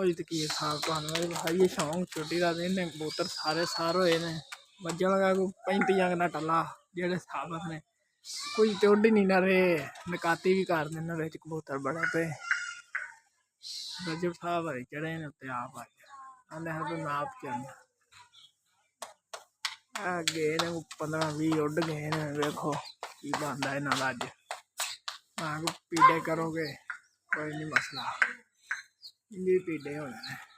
ਉਹ ਤੇ ਕੀ ਹਿਸਾਬ ਤੁਹਾਨੂੰ ਭਾਈ ਸ਼ੌਂਕ ਛੋਟੀ ਦਾ ਦਿਨ ਕਬੂਤਰ ਸਾਰੇ ਸਾਰ ਹੋਏ ਨੇ ਵੱਜਣ ਲਗਾ ਕੋਈ 35 ਅੰਗ ਦਾ ਟੱਲਾ ਜਿਹੜੇ ਸਾਬਤ ਨੇ ਕੋਈ ਤੇ ਉੱਡ ਨਹੀਂ ਨਾ ਰਹੇ ਨਕਾਤੀ ਵੀ ਕਰ ਦਿੰਦੇ ਵਿੱਚ ਕਬੂਤਰ ਬੜੇ ਪਏ ਰਜਬ ਸਾਹਿਬ ਹਰੀ ਚੜੇ ਨੇ ਉੱਤੇ ਆਪ ਆ ਆਂਦੇ ਹਾਂ ਤੂੰ ਨਾਪ ਚੱਲ ਆ ਗਏ ਨੇ 15-20 ਉੱਡ ਗਏ ਨੇ ਵੇਖੋ ਕੀ ਬਣਦਾ ਇਹਨਾਂ ਦਾ ਅੱਜ ਨਾ ਕੋ ਪੀੜੇ ਕਰੋਗੇ कोई नहीं मसला ये पीड़े हो जाने।